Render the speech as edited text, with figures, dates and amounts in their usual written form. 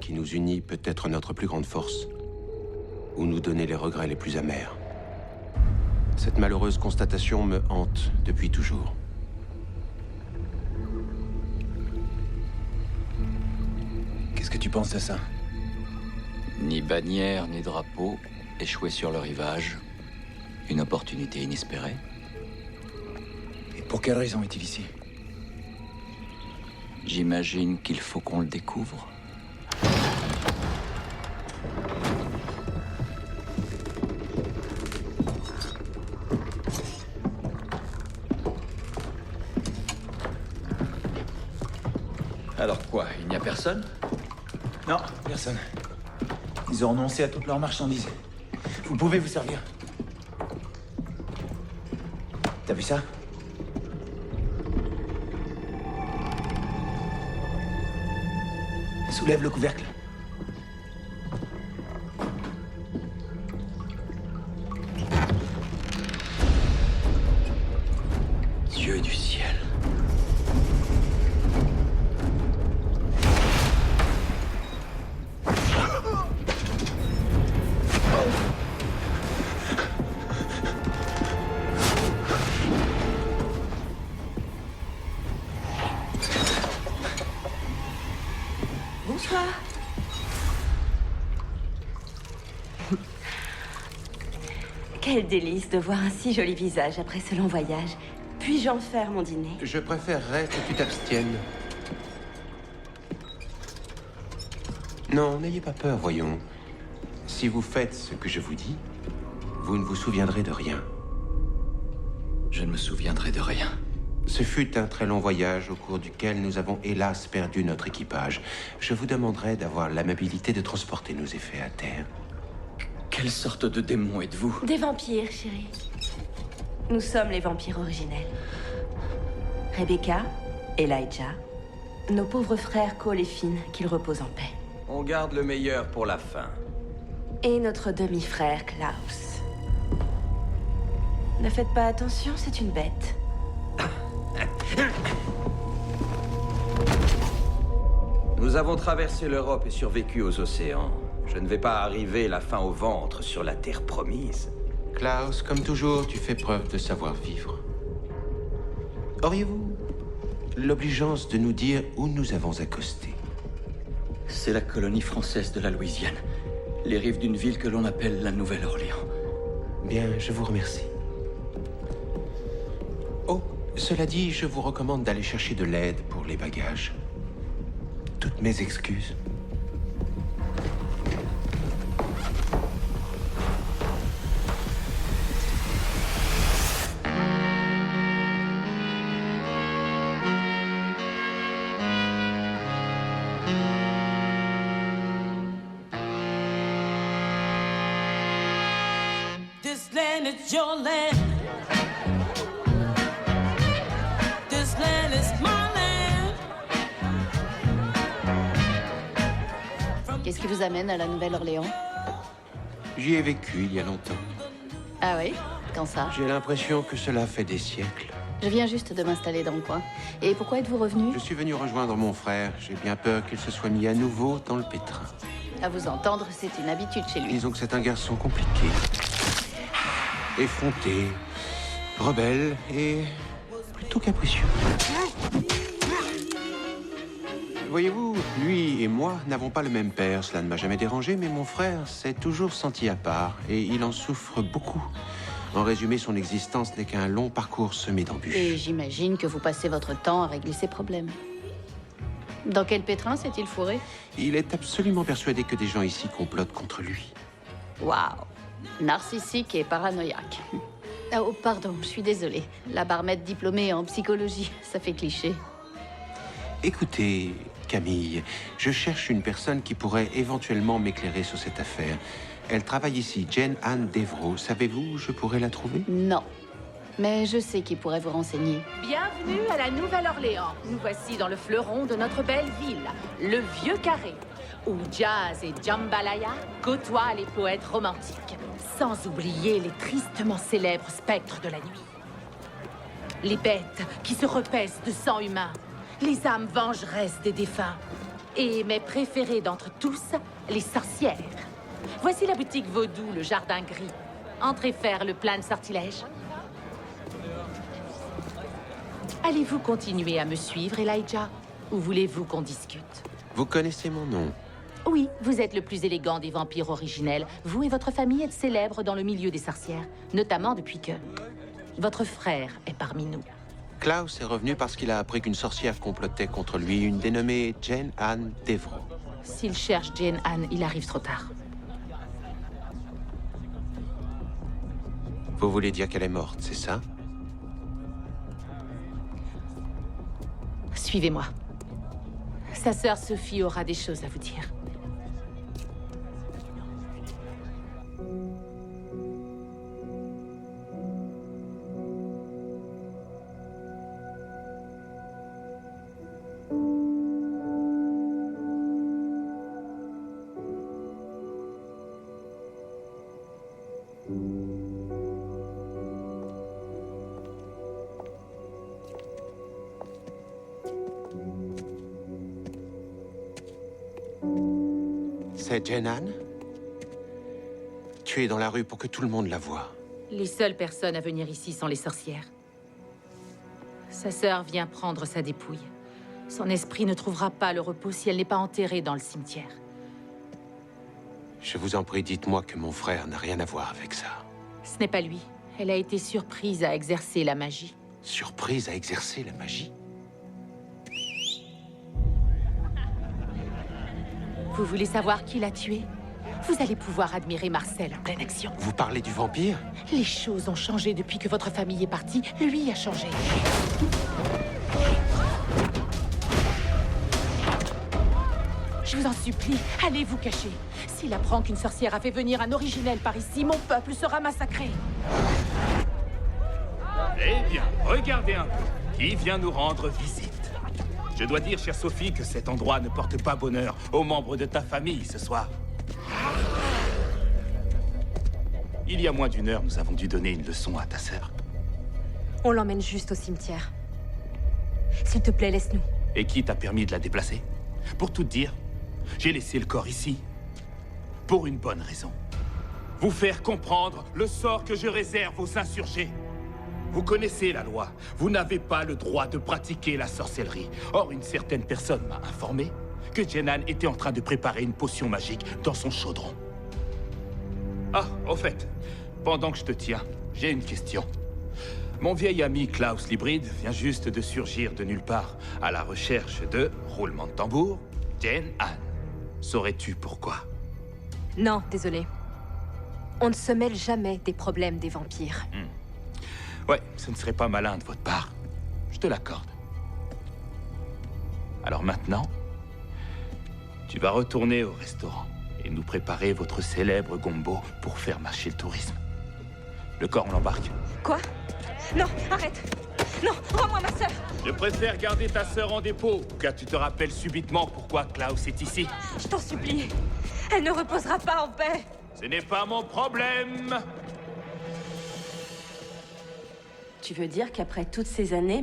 qui nous unit peut être notre plus grande force, ou nous donner les regrets les plus amers. Cette malheureuse constatation me hante depuis toujours. Qu'est-ce que tu penses de ça? Ni bannière, ni drapeau, échoué sur le rivage. Une opportunité inespérée. Et pour quelle raison est-il ici? J'imagine qu'il faut qu'on le découvre. Alors quoi, il n'y a personne? Non, personne. Ils ont renoncé à toutes leurs marchandises. Vous pouvez vous servir. T'as vu ça? Soulève le couvercle. Dieu du ciel. Bonsoir. Quel délice de voir un si joli visage après ce long voyage. Puis-je en faire mon dîner? Je préférerais que tu t'abstiennes. Non, n'ayez pas peur, voyons. Si vous faites ce que je vous dis, vous ne vous souviendrez de rien. Je ne me souviendrai de rien. Ce fut un très long voyage au cours duquel nous avons hélas perdu notre équipage. Je vous demanderai d'avoir l'amabilité de transporter nos effets à terre. Quelle sorte de démon êtes-vous? Des vampires, chérie. Nous sommes les vampires originels. Rebecca, Elijah, nos pauvres frères Cole et Finn, qu'ils reposent en paix. On garde le meilleur pour la fin. Et notre demi-frère Klaus. Ne faites pas attention, c'est une bête. Nous avons traversé l'Europe et survécu aux océans. Je ne vais pas arriver la faim au ventre sur la terre promise. Klaus, comme toujours, tu fais preuve de savoir-vivre. Auriez-vous l'obligeance de nous dire où nous avons accosté? C'est la colonie française de la Louisiane. Les rives d'une ville que l'on appelle la Nouvelle-Orléans. Bien, je vous remercie. Oh, cela dit, je vous recommande d'aller chercher de l'aide pour les bagages. Toutes mes excuses. This land is your land. This land is my land. Qu'est-ce qui vous amène à la Nouvelle-Orléans? J'y ai vécu il y a longtemps. Ah oui? Quand ça? J'ai l'impression que cela fait des siècles. Je viens juste de m'installer dans le coin. Et pourquoi êtes-vous revenu? Je suis venu rejoindre mon frère. J'ai bien peur qu'il se soit mis à nouveau dans le pétrin. À vous entendre, c'est une habitude chez lui. Disons que c'est un garçon compliqué, effronté, rebelle et plutôt capricieux. Voyez-vous, lui et moi n'avons pas le même père. Cela ne m'a jamais dérangé, mais mon frère s'est toujours senti à part et il en souffre beaucoup. En résumé, son existence n'est qu'un long parcours semé d'embûches. Et j'imagine que vous passez votre temps à régler ses problèmes. Dans quel pétrin s'est-il fourré? Il est absolument persuadé que des gens ici complotent contre lui. Waouh! Narcissique et paranoïaque. Oh, pardon, je suis désolée. La barmette diplômée en psychologie, ça fait cliché. Écoutez, Camille, je cherche une personne qui pourrait éventuellement m'éclairer sur cette affaire. Elle travaille ici, Jane Anne Devro. Savez-vous où je pourrais la trouver? Non. Mais je sais qui pourrait vous renseigner. Bienvenue à la Nouvelle-Orléans. Nous voici dans le fleuron de notre belle ville, le Vieux Carré, où jazz et jambalaya côtoient les poètes romantiques, sans oublier les tristement célèbres spectres de la nuit. Les bêtes qui se repaissent de sang humain, les âmes vengeresses des défunts, Et mes préférés d'entre tous, les sorcières. Voici la boutique vaudou, le jardin gris. Entrez faire le plein de sortilèges. Allez-vous continuer à me suivre, Elijah? Ou voulez-vous qu'on discute? Vous connaissez mon nom. Oui, vous êtes le plus élégant des vampires originels. Vous et votre famille êtes célèbres dans le milieu des sorcières, notamment depuis que votre frère est parmi nous. Klaus est revenu parce qu'il a appris qu'une sorcière complotait contre lui, une dénommée Jane Anne Devereaux. S'il cherche Jane Anne, il arrive trop tard. Vous voulez dire qu'elle est morte, c'est ça? Suivez-moi. Sa sœur Sophie aura des choses à vous dire. C'est Jane Anne? Tu es dans la rue pour que tout le monde la voie. Les seules personnes à venir ici sont les sorcières. Sa sœur vient prendre sa dépouille. Son esprit ne trouvera pas le repos si elle n'est pas enterrée dans le cimetière. Je vous en prie, dites-moi que mon frère n'a rien à voir avec ça. Ce n'est pas lui. Elle a été surprise à exercer la magie. Surprise à exercer la magie? Vous voulez savoir qui l'a tué? Vous allez pouvoir admirer Marcel en pleine action. Vous parlez du vampire? Les choses ont changé depuis que votre famille est partie. Lui a changé. Je vous en supplie, allez vous cacher. S'il apprend qu'une sorcière a fait venir un originel par ici, mon peuple sera massacré. Eh bien, regardez un peu. Qui vient nous rendre visite? Je dois dire, chère Sophie, que cet endroit ne porte pas bonheur aux membres de ta famille ce soir. Il y a moins d'une heure, nous avons dû donner une leçon à ta sœur. On l'emmène juste au cimetière. S'il te plaît, laisse-nous. Et qui t'a permis de la déplacer? Pour tout te dire, j'ai laissé le corps ici. Pour une bonne raison. Vous faire comprendre le sort que je réserve aux insurgés. Vous connaissez la loi. Vous n'avez pas le droit de pratiquer la sorcellerie. Or, une certaine personne m'a informé que Jane Anne était en train de préparer une potion magique dans son chaudron. Ah, au fait, pendant que je te tiens, j'ai une question. Mon vieil ami Klaus l'hybride vient juste de surgir de nulle part à la recherche de, roulement de tambour, Jane Anne. Saurais-tu pourquoi? Non, désolé. On ne se mêle jamais des problèmes des vampires. Ouais, ce ne serait pas malin de votre part. Je te l'accorde. Alors maintenant, tu vas retourner au restaurant et nous préparer votre célèbre gombo pour faire marcher le tourisme. Le corps, on l'embarque. Quoi? Non, arrête! Non, rends-moi ma sœur! Je préfère garder ta sœur en dépôt, car tu te rappelles subitement pourquoi Klaus est ici. Je t'en supplie. Elle ne reposera pas en paix. Ce n'est pas mon problème. Tu veux dire qu'après toutes ces années,